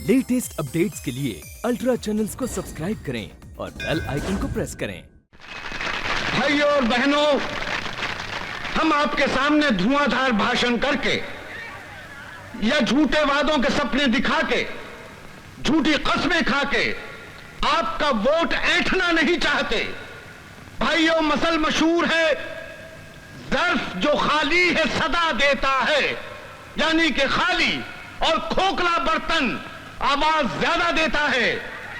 Latest updates के लिए ultra channels को सब्सक्राइब करें और बेल आइकन को प्रेस करें। भाइयों और बहनों, हम आपके सामने धुआंधार भाषण करके या झूठे वादों के सपने दिखा के, झूठी कस्में खा के आपका वोट ऐंठना नहीं चाहते। भाइयों, मसल मशहूर है, ज़र्फ जो खाली है सदा देता है, यानी कि खाली और खोखला बर्तन आवाज ज्यादा देता है,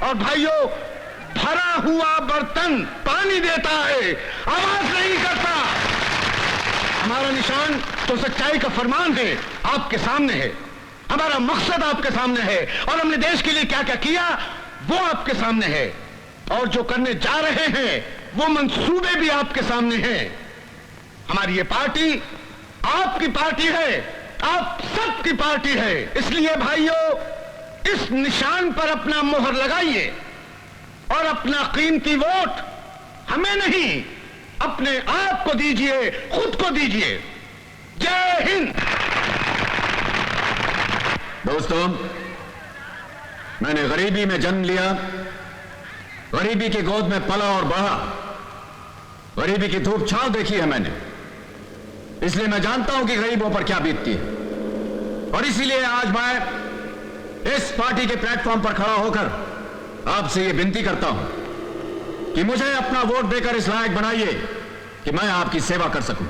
और भाइयों भरा हुआ बर्तन पानी देता है, आवाज नहीं करता। हमारा निशान तो सच्चाई का फरमान है, आपके सामने है। हमारा मकसद आपके सामने है, और हमने देश के लिए क्या क्या किया वो आपके सामने है, और जो करने जा रहे हैं वो मंसूबे भी आपके सामने हैं। हमारी ये पार्टी आपकी पार्टी है, आप सबकी पार्टी है। इसलिए भाइयों, इस निशान पर अपना मोहर लगाइए और अपना कीमती वोट हमें नहीं, अपने आप को दीजिए, खुद को दीजिए। जय हिंद। दोस्तों, मैंने गरीबी में जन्म लिया, गरीबी की गोद में पला और बढ़ा, गरीबी की धूप छांव देखी है मैंने, इसलिए मैं जानता हूं कि गरीबों पर क्या बीतती है। और इसीलिए आज मैं इस पार्टी के प्लेटफॉर्म पर खड़ा होकर आपसे यह विनती करता हूं कि मुझे अपना वोट देकर इस लायक बनाइए कि मैं आपकी सेवा कर सकूं।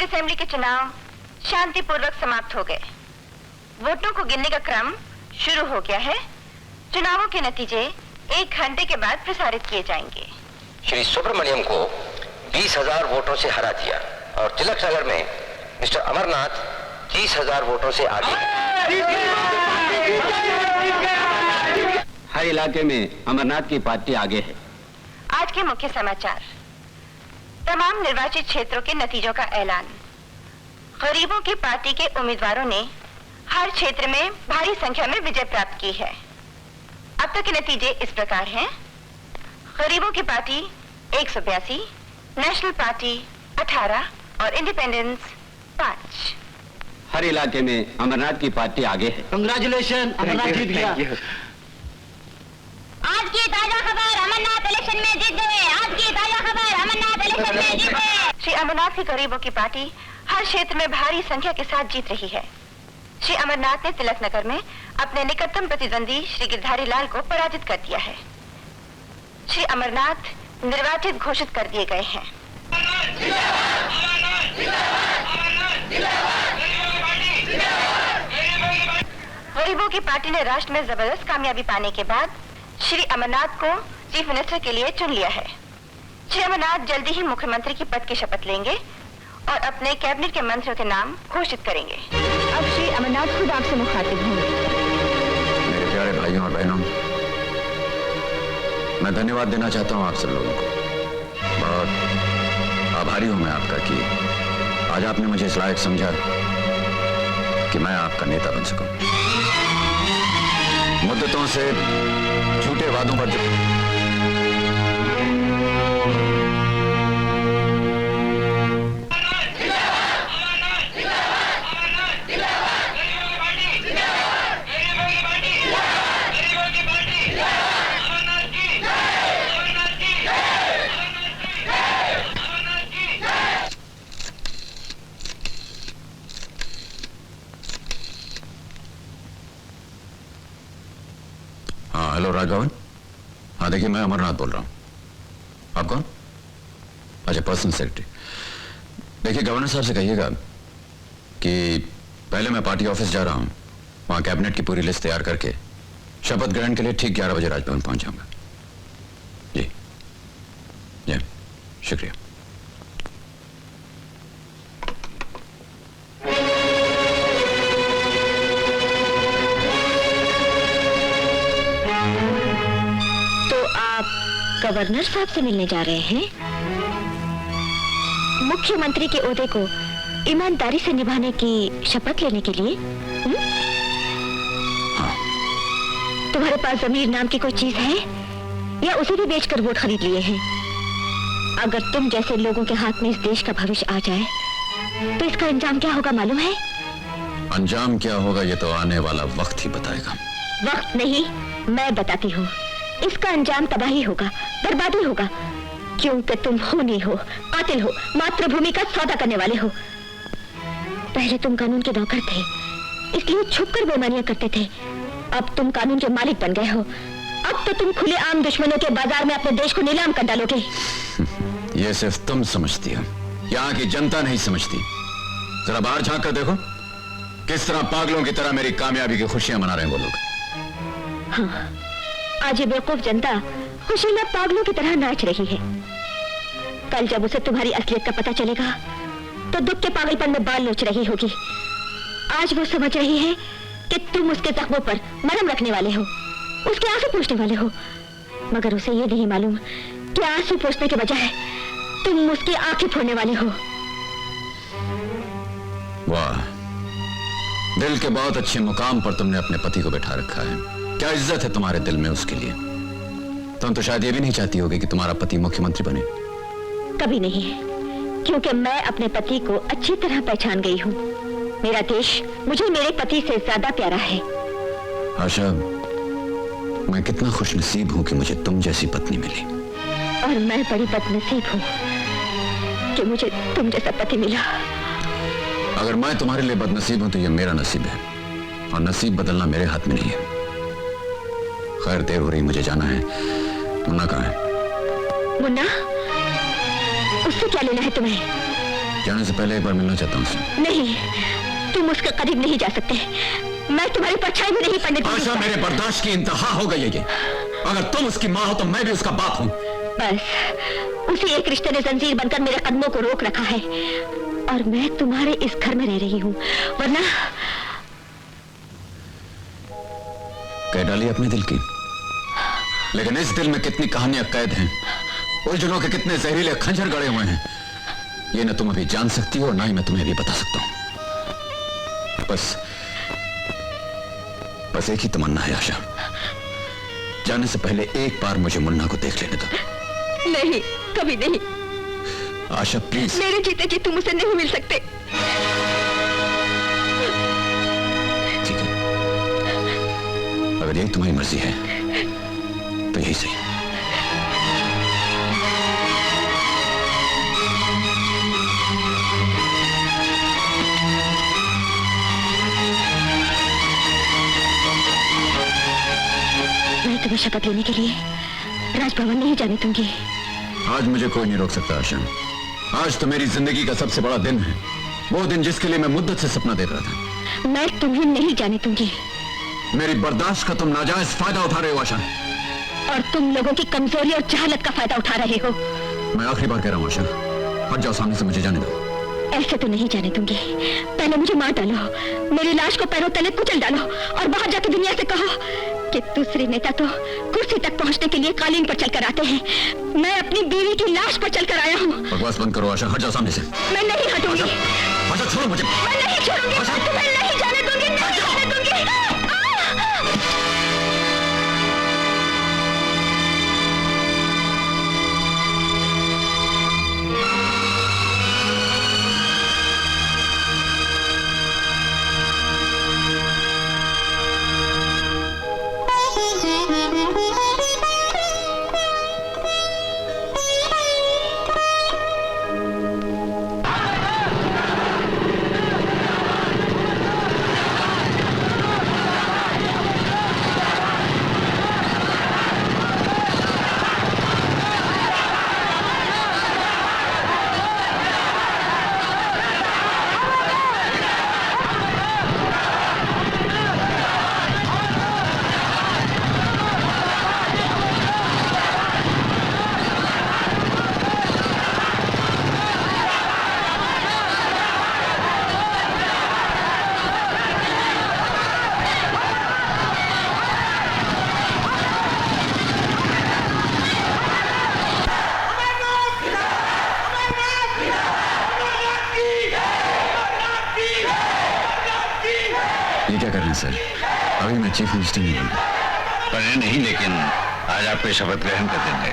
असेंबली के चुनाव शांतिपूर्वक समाप्त हो गए। वोटों को गिनने का क्रम शुरू हो गया है। चुनावों के नतीजे 1 घंटे के बाद प्रसारित किए जाएंगे। श्री सुब्रमण्यम को 20,000 वोटों से हरा दिया और तिलक नगर में मिस्टर अमरनाथ 30,000 वोटों से आगे हैं। हर इलाके में अमरनाथ की पार्टी आगे है। आज के मुख्य समाचार। तमाम निर्वाचित क्षेत्रों के नतीजों का ऐलान। गरीबों की पार्टी के उम्मीदवारों ने हर क्षेत्र में भारी संख्या में विजय प्राप्त की है। अब तक के नतीजे इस प्रकार हैं। गरीबों की पार्टी 182, नेशनल पार्टी 18 और इंडिपेंडेंस 5। हर इलाके में अमरनाथ की पार्टी आगे है। कंग्रेचुलेशन, अमरनाथ जीत गया। आज की ताजा खबर, अमरनाथ इलेक्शन में जीत गए। आज की ताजा खबर, अमरनाथ इलेक्शन में जीत गए। श्री अमरनाथ की गरीबों की पार्टी हर क्षेत्र में भारी संख्या के साथ जीत रही है। श्री अमरनाथ ने तिलक नगर में अपने निकटतम प्रतिद्वंदी श्री गिरधारी लाल को पराजित कर दिया है। श्री अमरनाथ निर्वाचित घोषित कर दिए गए हैं। गरीबों की पार्टी ने राष्ट्र में जबरदस्त कामयाबी पाने के बाद श्री अमरनाथ को चीफ मिनिस्टर के लिए चुन लिया है। श्री अमरनाथ जल्दी ही मुख्यमंत्री की पद की शपथ लेंगे और अपने कैबिनेट के मंत्रियों के नाम घोषित करेंगे। अब श्री अमरनाथ खुद आपसे मुखातिब होंगे। मेरे प्यारे भाइयों और बहनों, मैं धन्यवाद देना चाहता हूं आप सब लोगों को। बहुत आभारी हूं मैं आपका कि आज आपने मुझे इस लायक समझा कि मैं आपका नेता बन सकूं। मुद्दतों से झूठे वादों पर हेलो राघवन। हाँ देखिए, मैं अमरनाथ बोल रहा हूँ। आप कौन? अच्छा, पर्सनल सेक्रेटरी। देखिए, गवर्नर साहब से कहिएगा कि पहले मैं पार्टी ऑफिस जा रहा हूँ, वहाँ कैबिनेट की पूरी लिस्ट तैयार करके शपथ ग्रहण के लिए ठीक 11 बजे राजभवन पहुँच जाऊँगा। जी जी, शुक्रिया। गवर्नर साहब से मिलने जा रहे हैं? मुख्यमंत्री के ओहदे को ईमानदारी से निभाने की शपथ लेने के लिए? तुम्हारे पास जमीर नाम की कोई चीज है या उसे भी बेचकर वोट खरीद लिए हैं? अगर तुम जैसे लोगों के हाथ में इस देश का भविष्य आ जाए तो इसका अंजाम क्या होगा मालूम है? अंजाम क्या होगा ये तो आने वाला वक्त ही बताएगा। वक्त नहीं, मैं बताती हूँ। इसका अंजाम तबाही होगा, बर्बादी होगा, क्योंकि तुम खूनी हो, कातिल हो, मातृभूमि का सौदा करने वाले हो। पहले तुम कानून के नौकर थे, इसलिए छुपकर बेईमानियां करते थे। अब तुम कानून के मालिक बन गए हो। अब तो तुम खुले आम दुश्मनों के बाजार में अपने देश को नीलाम कर डालोगे। ये सिर्फ तुम समझती हो, यहाँ की जनता नहीं समझती। जरा बाहर झांक कर देखो, किस तरह पागलों की तरह मेरी कामयाबी की खुशियां मना रहे हैं वो लोग। हाँ, आज ये बेवकूफ जनता खुशी में पागलों की तरह नाच रही है। कल जब उसे तुम्हारी असलियत का पता चलेगा तो दुख के पागलपन में बाल नोच रही होगी। आज वो समझ रही है कि तुम उसके जख्मों पर मरहम रखने वाले हो, उसके आंसू पोंछने वाले हो, मगर उसे ये नहीं मालूम कि आंसू पोंछने के बजाय तुम उसकी आंखें फोड़ने वाले हो। वाह, दिल के बहुत अच्छे मुकाम पर तुमने अपने पति को बैठा रखा है। क्या इज्जत है तुम्हारे दिल में उसके लिए। तुम तो शायद ये भी नहीं चाहती होगी कि तुम्हारा पति मुख्यमंत्री बने। कभी नहीं, क्योंकि मैं अपने पति को अच्छी तरह पहचान गई हूँ। मेरा देश मुझे मेरे पति से ज्यादा प्यारा है। आशा, मैं कितना खुशनसीब हूँ कि मुझे तुम जैसी पत्नी मिली। और मैं बड़ी बदनसीब हूँ कि मुझे तुम जैसा पति मिला। अगर मैं तुम्हारे लिए बदनसीब हूँ तो ये मेरा नसीब है, और नसीब बदलना मेरे हाथ में नहीं है। खैर, देर हो रही, मुझे जाना है। मुन्ना कहाँ है? मुन्ना? उससे क्या लेना है तुम्हें? जाने से पहले एक बार मिलना चाहता हूँ उससे। नहीं, तुम उसके करीब नहीं जा सकते। मैं तुम्हारी परछाई भी नहीं पड़ने दूंगी। आशा, मेरे बर्दाश्त की इंतहा हो गई है ये। अगर तुम उसकी माँ हो तो मैं भी उसका बाप हूँ। बस उसी एक रिश्ते ने जंजीर बनकर मेरे कदमों को रोक रखा है, और मैं तुम्हारे इस घर में रह रही हूँ, वरना। कह डाली अपने दिल की, लेकिन इस दिल में कितनी कहानियां कैद हैं, उलझनों के कितने जहरीले खंजर गड़े हुए हैं, ये न तुम अभी जान सकती हो, ना ही मैं तुम्हें अभी बता सकता हूं। बस एक ही तमन्ना है आशा, जाने से पहले एक बार मुझे मुन्ना को देख लेने दो। नहीं, कभी नहीं। आशा प्लीज। मेरे जीते जी तुम उसे नहीं मिल सकते। ठीक है, अगर यही तुम्हारी मर्जी है तो यही सही। मैं तुम्हें शपथ लेने के लिए राजभवन नहीं जाने दूंगी। आज मुझे कोई नहीं रोक सकता आशा। आज तो मेरी जिंदगी का सबसे बड़ा दिन है, वो दिन जिसके लिए मैं मुद्दत से सपना देख रहा था। मैं तुम्हें नहीं जाने दूंगी। मेरी बर्दाश्त का तुम नाजायज फायदा उठा रहे हो आशा, और तुम लोगों की कमजोरी और जहालत का फायदा उठा रहे हो। मैं आखिरी बार कह रहा हूँ आशा, हट जाओ सामने से, मुझे जाने दो। ऐसे तो नहीं जाने दूंगी। पहले मुझे मार डालो, मेरी लाश को पैरों तले कुचल डालो, और बाहर जाकर दुनिया से कहो कि दूसरे नेता तो कुर्सी तक पहुंचने के लिए कालीन पर चलकर आते हैं, मैं अपनी बीवी की लाश पर चलकर आया हूँ। बकवास बंद करो आशा, हट जाओ सामने से। मैं नहीं हटूंगी। आशा छोड़ो मुझे। मैं नहीं छोड़ूंगी, तुम्हें नहीं जाने दूंगी, नहीं जाने दूंगी। ये क्या कर रहे हैं सर? अभी मैं चीफ मिनिस्टर नहीं बन पढ़े नहीं, लेकिन आज आपको शपथ ग्रहण का दिन है।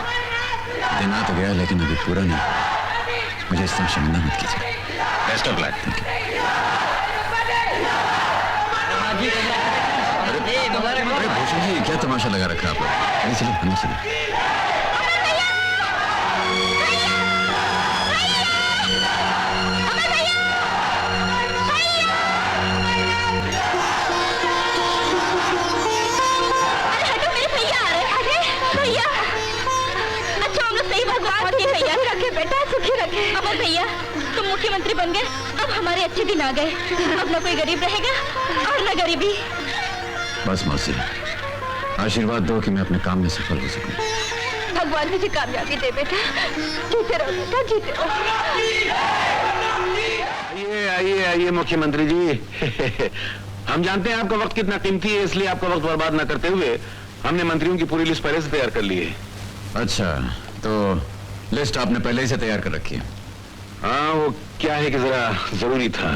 दिन आ तो गया लेकिन अभी पूरा नहीं हुआ। मुझे इस तरह शर्मिंदा मत कीजिए। Best of luck. अरे भूषण जी, क्या तमाशा लगा रखा आप लोग? अरे चलिए अंदर चलिए। बेटा सुखी रखे। अमर भैया, तुम मुख्यमंत्री बन गए, अब हमारे अच्छे दिन आ गए। अब न कोई गरीब रहेगा और न गरीबी। बस मौसी, आशीर्वाद दो कि मैं अपने काम में सफल हो सकूं। भगवान मुझे कामयाबी दे बेटा। जीते रहो बेटा, जीते रहो। आइए आइए आइए मुख्यमंत्री जी। हम जानते हैं आपका वक्त कितना कीमती है, इसलिए आपका वक्त बर्बाद न करते हुए हमने मंत्रियों की पूरी लिस्ट पहले से तैयार कर ली है। अच्छा, तो लिस्ट आपने पहले ही से तैयार कर रखी है? हाँ, वो क्या है कि जरा जरूरी था।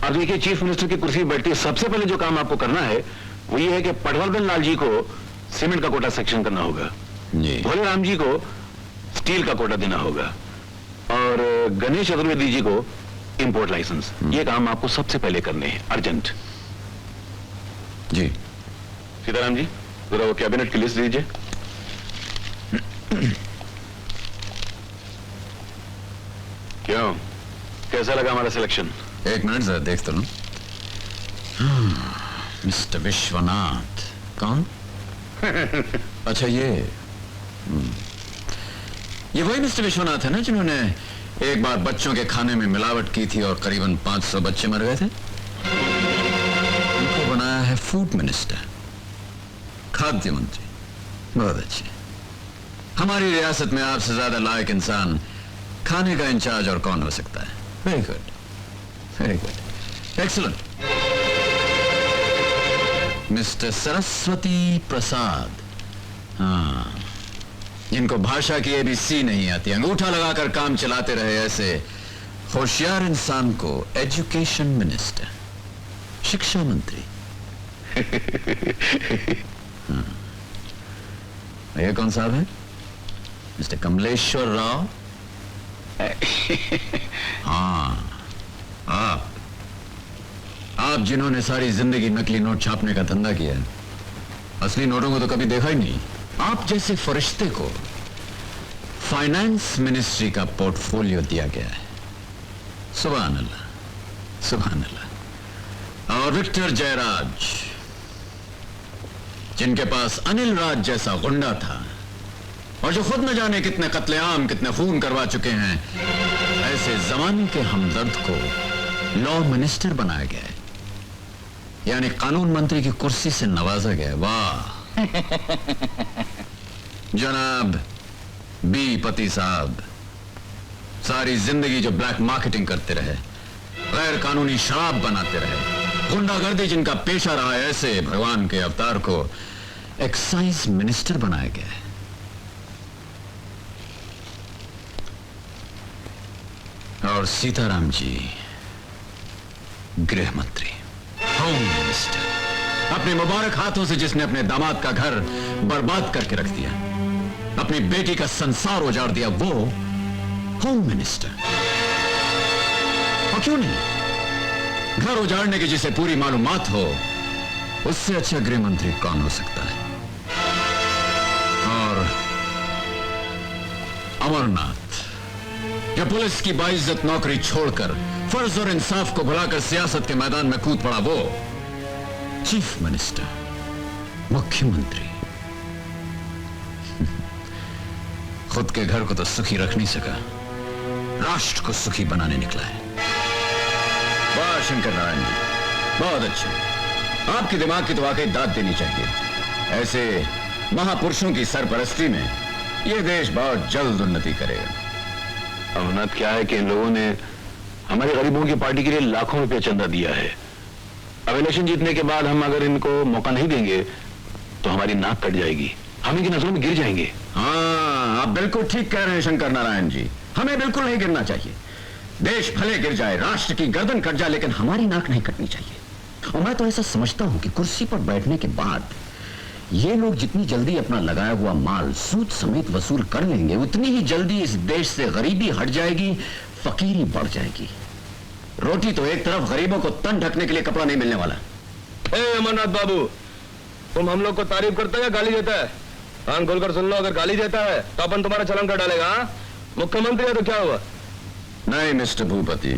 अब देखिए, चीफ मिनिस्टर की कुर्सी बैठती है, सबसे पहले जो काम आपको करना है वो ये है कि पटवर्धन लाल जी को सीमेंट का कोटा सेक्शन करना होगा जी। भोले राम जी को स्टील का कोटा देना होगा और गणेश चतुर्वेदी जी को इंपोर्ट लाइसेंस। ये काम आपको सबसे पहले करने हैं, अर्जेंट। जी सीताराम जी, जरा वो कैबिनेट की लिस्ट दीजिए। क्यों, कैसा लगा हमारा सिलेक्शन? एक मिनट जरा देख तो लूं। मिस्टर विश्वनाथ। कौन? अच्छा, ये वही मिस्टर विश्वनाथ है ना जिन्होंने एक बार बच्चों के खाने में मिलावट की थी और करीबन 500 बच्चे मर गए थे? उनको बनाया है फूड मिनिस्टर, खाद्य मंत्री। बहुत अच्छे। हमारी रियासत में आपसे ज्यादा लायक इंसान खाने का इंचार्ज और कौन हो सकता है? Very good, very good, excellent. Mister Saraswati Prasad. हाँ, जिनको भाषा की ABC नहीं आती, अंगूठा लगाकर काम चलाते रहे, ऐसे होशियार इंसान को एजुकेशन मिनिस्टर, शिक्षा मंत्री। हाँ। ये कौन साहब है? मिस्टर कमलेश्वर राव। हाँ, आप जिन्होंने सारी जिंदगी नकली नोट छापने का धंधा किया है, असली नोटों को तो कभी देखा ही नहीं। आप जैसे फरिश्ते को फाइनेंस मिनिस्ट्री का पोर्टफोलियो दिया गया है। सुभान अल्लाह, सुभान अल्लाह। और विक्टर जयराज, जिनके पास अनिल राज जैसा गुंडा था और जो खुद न जाने कितने कत्लेआम, कितने खून करवा चुके हैं, ऐसे जमाने के हमदर्द को लॉ मिनिस्टर बनाया गया है, यानी कानून मंत्री की कुर्सी से नवाजा गया है। वाह जनाब बी पति साहब, सारी जिंदगी जो ब्लैक मार्केटिंग करते रहे, गैर कानूनी शराब बनाते रहे, गुंडागर्दी जिनका पेशा रहा है, ऐसे भगवान के अवतार को एक्साइज मिनिस्टर बनाया गया है। और सीताराम जी गृह मंत्री, होम मिनिस्टर। अपने मुबारक हाथों से जिसने अपने दामाद का घर बर्बाद करके रख दिया, अपनी बेटी का संसार उजाड़ दिया, वो होम मिनिस्टर। और क्यों नहीं, घर उजाड़ने की जिसे पूरी मालूमात हो, उससे अच्छा गृह मंत्री कौन हो सकता है? और अमरनाथ, जो पुलिस की बाइज्जत नौकरी छोड़कर फर्ज और इंसाफ को भुलाकर सियासत के मैदान में कूद पड़ा, वो चीफ मिनिस्टर, मुख्यमंत्री। खुद के घर को तो सुखी रख नहीं सका, राष्ट्र को सुखी बनाने निकला है। वाह शंकर नारायण जी, बहुत अच्छे। आपके दिमाग की तो वाकई दाद देनी चाहिए। ऐसे महापुरुषों की सरपरस्ती में यह देश बहुत जल्द उन्नति करेगा। अमरनाथ, क्या है कि इन लोगों ने हमारे गरीबों की पार्टी के लिए लाखों रुपए चंदा दिया है। अब इलेक्शन जीतने के बाद हम अगर इनको मौका नहीं देंगे तो हमारी नाक कट जाएगी, हम इनकी नजरों में गिर जाएंगे। हाँ, आप बिल्कुल ठीक कह रहे हैं शंकर नारायण जी, हमें बिल्कुल नहीं गिरना चाहिए। देश भले गिर जाए, राष्ट्र की गर्दन कट जाए, लेकिन हमारी नाक नहीं कटनी चाहिए। और मैं तो ऐसा समझता हूं कि कुर्सी पर बैठने के बाद ये लोग जितनी जल्दी अपना लगाया हुआ माल सूद समेत वसूल कर लेंगे, उतनी ही जल्दी इस देश से गरीबी हट जाएगी, फकीरी बढ़ जाएगी। रोटी तो एक तरफ, गरीबों को तन ढकने के लिए कपड़ा नहीं मिलने वाला। अमरनाथ बाबू, तुम हम लोग को तारीफ करते हो या गाली देता है? कान खोलकर सुन लो, अगर गाली देता है तो अपन तुम्हारा चलन कर डालेगा। हाँ? मुख्यमंत्री है तो क्या हुआ? नहीं मिस्टर भूपति,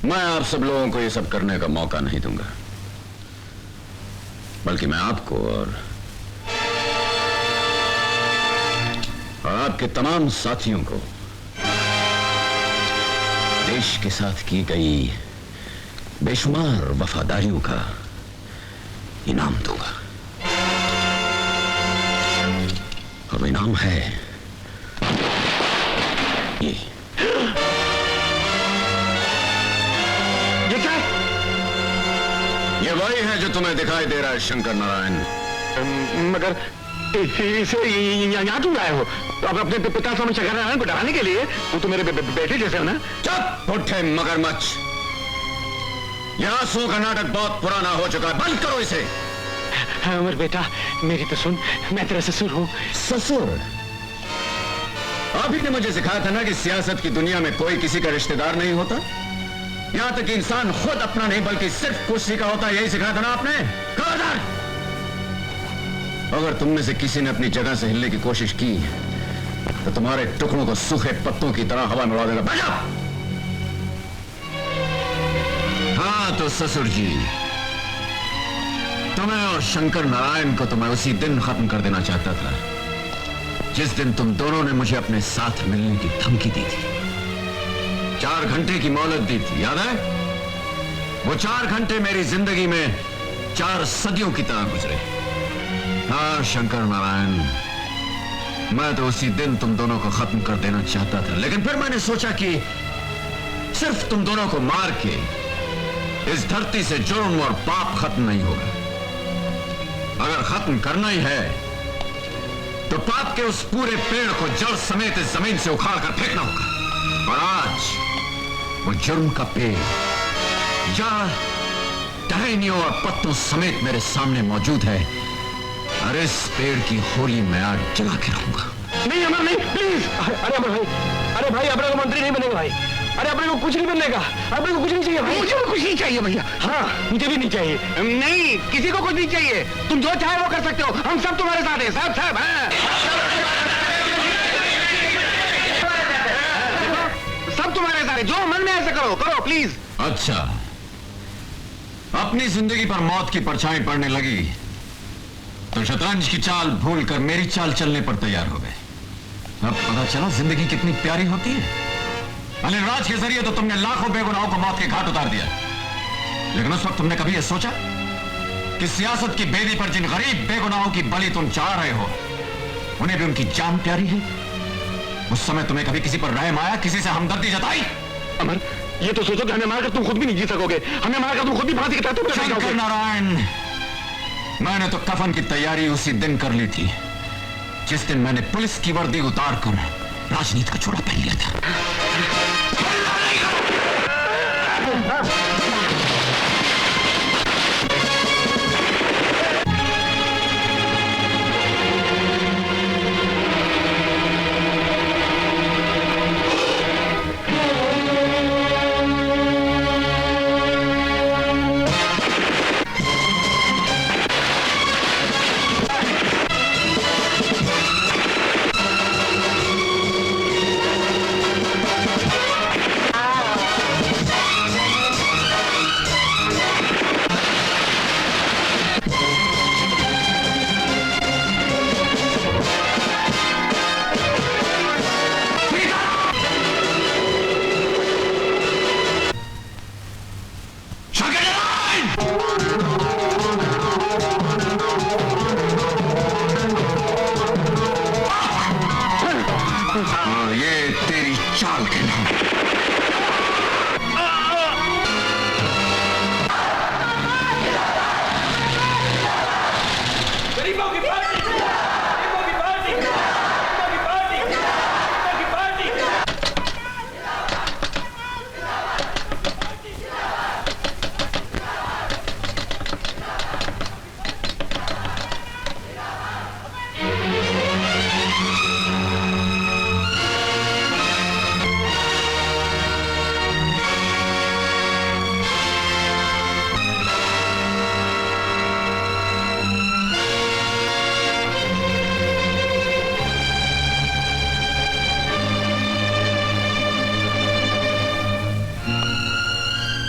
मैं आप सब लोगों को ये सब करने का मौका नहीं दूंगा, बल्कि मैं आपको और आपके तमाम साथियों को देश के साथ की गई बेशुमार वफादारियों का इनाम दूंगा। और इनाम है ये क्या है? ये वही है जो तुम्हें दिखाई दे रहा है शंकर नारायण। मगर इसे यहाँ क्यों लाए हो? तो अब अपने पिता स्वामी शंकर नारायण को डराने के लिए? वो तो मेरे बेटे जैसे हो ना। चुप उठे मगरमच्छ, यह आंसुओं का नाटक बहुत पुराना हो चुका है, बंद करो इसे। अमर बेटा, मेरी तो सुन, मैं तेरा ससुर हूँ। ससुर? आप ही ने मुझे सिखाया था ना कि सियासत की दुनिया में कोई किसी का रिश्तेदार नहीं होता। यहां तक इंसान खुद अपना नहीं बल्कि सिर्फ कुर्सी का होता है, यही सिखाया था ना आपने? खबरदार! अगर तुम में से किसी ने अपनी जगह से हिलने की कोशिश की तो तुम्हारे टुकड़ों को सूखे पत्तों की तरह हवा में उड़ा देगा। बैठ जाओ। हाँ तो ससुर जी, तुम्हें और शंकर नारायण को तो मैं उसी दिन खत्म कर देना चाहता था जिस दिन तुम दोनों ने मुझे अपने साथ मिलने की धमकी दी थी। 4 घंटे की मोहलत दी थी, याद है? वो 4 घंटे मेरी जिंदगी में 4 सदियों की तरह गुजरे। हाँ शंकर नारायण, मैं तो उसी दिन तुम दोनों को खत्म कर देना चाहता था, लेकिन फिर मैंने सोचा कि सिर्फ तुम दोनों को मार के इस धरती से जुर्म और पाप खत्म नहीं होगा। अगर खत्म करना ही है तो पाप के उस पूरे पेड़ को जड़ समेत इस जमीन से उखाड़ कर फेंकना होगा। और आज वो जुर्म का पेड़ जड़, टहनियों और पत्तों समेत मेरे सामने मौजूद है। अरे इस पेड़ की होली मैं आज जला के रहूंगा। नहीं अमर, नहीं, प्लीज। अरे अमर भाई, अरे भाई अपने को मंत्री नहीं बनेगा भाई। अरे अपने को कुछ नहीं बनेगा, अपने को कुछ नहीं चाहिए भाई। मुझे कुछ नहीं चाहिए भैया। हाँ मुझे भी नहीं चाहिए। नहीं, किसी को कुछ नहीं चाहिए। तुम जो चाहे वो कर सकते हो, हम सब तुम्हारे साथ हैं। सब सब सब तुम्हारे साथ है। जो मन में ऐसे करो, करो प्लीज। अच्छा, अपनी जिंदगी पर मौत की परछाई पड़ने लगी तो शतरंज की चाल भूलकर मेरी चाल चलने पर तैयार हो गए। अब पता चला जिंदगी कितनी प्यारी होती है। अनिलराज के जरिए तो तुमने लाखों बेगुनाहों को मौत के घाट उतार दिया, लेकिन उस वक्त तुमने कभी यह सोचा कि सियासत की बेदी पर जिन गरीब बेगुनाहों की बलि तुम चाह रहे हो उन्हें भी उनकी जान प्यारी है? उस समय तुम्हें कभी किसी पर रहम आया, किसी से हमदर्दी जताई? अमर, ये तो सोचो कि हमें मारकर तुम खुद भी नहीं जी सकोगे। हमें मारकर तुम खुद भी फांसी के तहत उतर शंकर जाओगे। नारायण, मैंने तो कफन की तैयारी उसी दिन कर ली थी जिस दिन मैंने पुलिस की वर्दी उतार कर राजनीति का चोला पहन लिया था।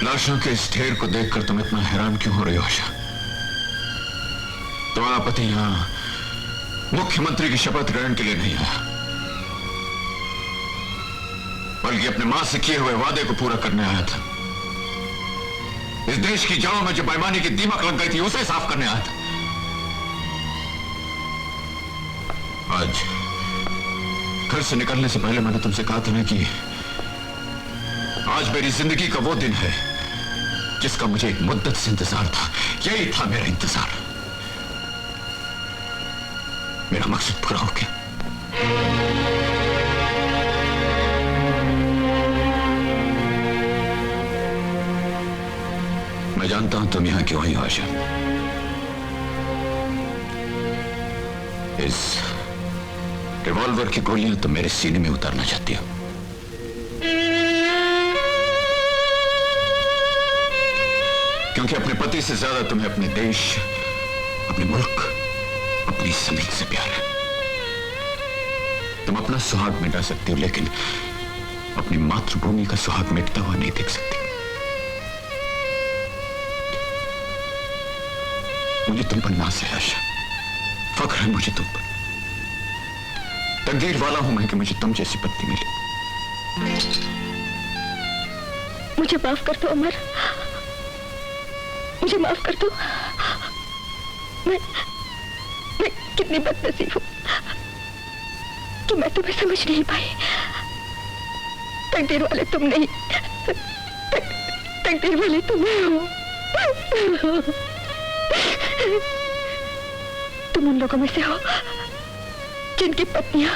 लाशों के इस ढेर को देखकर तुम इतना हैरान क्यों हो रही हो आशा? तुम्हारा पति यहां मुख्यमंत्री की शपथ ग्रहण के लिए नहीं आया, बल्कि अपने मां से किए हुए वादे को पूरा करने आया था। इस देश की जड़ों में जो बेईमानी की दीमक लग गई थी उसे साफ करने आया था। आज घर से निकलने से पहले मैंने तुमसे कहा था ना कि आज मेरी जिंदगी का वो दिन है जिसका मुझे एक मुद्दत से इंतजार था। यही था मेरा इंतजार। मेरा मकसद पूरा हो गया। मैं जानता हूं तुम यहां क्यों आई हो आशा। इस रिवॉल्वर की गोलियां तुम मेरे सीने में उतारना चाहती हो। क्योंकि अपने पति से ज्यादा तुम्हें अपने देश, अपने मुल्क, अपनी जमीन से प्यार है। तुम अपना सुहाग मिटा सकती हो, लेकिन अपनी मातृभूमि का सुहाग मिटता हुआ नहीं देख सकती। मुझे तुम पर नाज है आशा, फख्र है मुझे तुम पर। तकदीर वाला हूं मैं कि मुझे तुम जैसी पत्नी मिली। मुझे माफ कर दो अमर, मुझे माफ कर दो। मैं कितनी बदनसीब हूं कि मैं तुम्हें समझ नहीं पाई। तकदीर वाले तुम नहीं, तकदीर वाले तुम हो। तुम उन लोगों में से हो जिनकी पत्नियां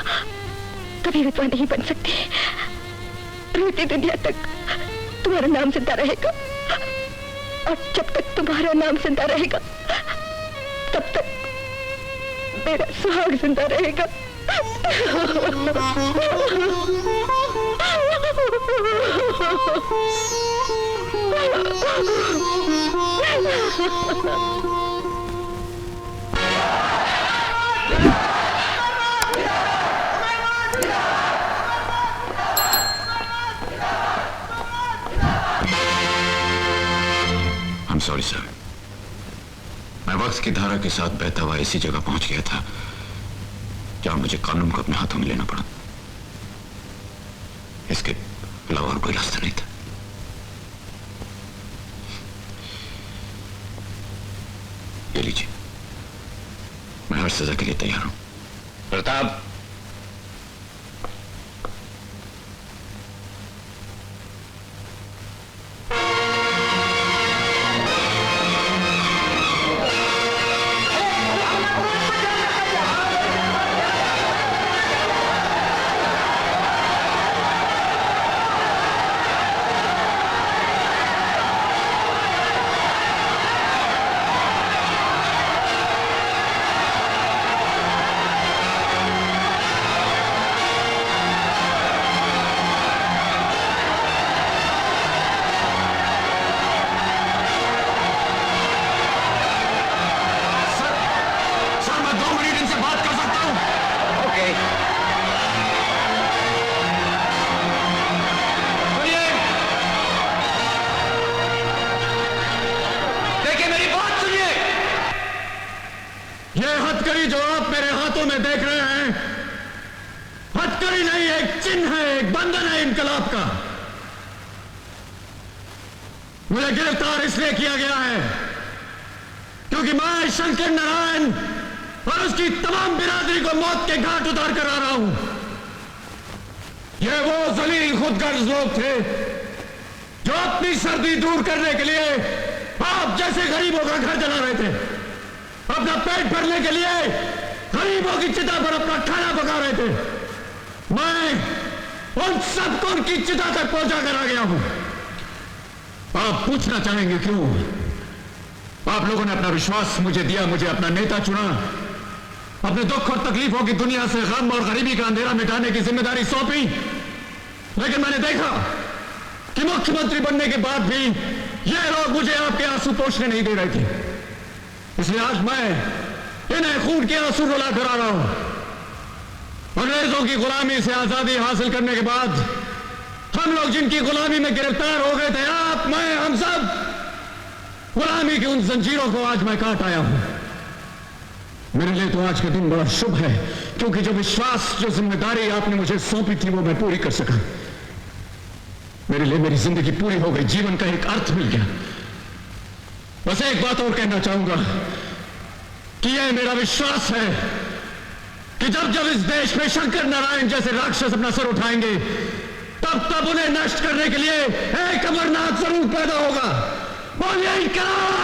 कभी विधवा नहीं बन सकती। रोती दुनिया तक तुम्हारा नाम जिंदा रहेगा, और जब तक तुम्हारा नाम जिंदा रहेगा तब तक मेरा सुहाग जिंदा रहेगा। I'm sorry, sir. मैं वक्त की धारा के साथ बहता हुआ ऐसी जगह पहुंच गया था जहां मुझे कानून को अपने हाथों में लेना पड़ा। इसके अलावा और कोई रास्ता नहीं था। ये लीजिए, मैं हर सजा के लिए तैयार हूं। प्रताप, हथकड़ी जो आप मेरे हाथों में देख रहे हैं, हथकड़ी नहीं, एक चिन्ह है, एक बंधन है इनकलाब का। मुझे गिरफ्तार इसलिए किया गया है क्योंकि मैं शंकर नारायण और उसकी तमाम बिरादरी को मौत के घाट उतार कर आ रहा हूं। ये वो जलील खुदगर्ज लोग थे जो अपनी सर्दी दूर करने के लिए आप जैसे गरीबों का घर जला रहे थे, अपना पेट भरने के लिए गरीबों की चिता पर अपना खाना पका रहे थे। मैं उन सबको उनकी चिता तक पहुंचा कर आ गया हूं। आप पूछना चाहेंगे क्यों? आप लोगों ने अपना विश्वास मुझे दिया, मुझे अपना नेता चुना, अपने दुख और तकलीफों की दुनिया से गम और गरीबी का अंधेरा मिटाने की जिम्मेदारी सौंपी। लेकिन मैंने देखा कि मुख्यमंत्री बनने के बाद भी ये लोग मुझे आपके आंसू पोंछने नहीं दे रहे थे। इसलिए आज मैं इन्हें खून के आंसू रुला कर आ रहा हूं। अंग्रेजों की गुलामी से आजादी हासिल करने के बाद हम लोग जिनकी गुलामी में गिरफ्तार हो गए थे, आप, मैं, हम सब, गुलामी की उन जंजीरों को आज मैं काट आया हूं। मेरे लिए तो आज का दिन बड़ा शुभ है, क्योंकि जो विश्वास, जो जिम्मेदारी आपने मुझे सौंपी थी, वो मैं पूरी कर सका। मेरे लिए मेरी जिंदगी पूरी हो गई, जीवन का एक अर्थ मिल गया। बस एक बात और कहना चाहूंगा कि यह मेरा विश्वास है कि जब जब इस देश में शंकर नारायण जैसे राक्षस अपना सर उठाएंगे, तब तब उन्हें नष्ट करने के लिए एक अमरनाथ जरूर पैदा होगा। बोलिए इनकलाब!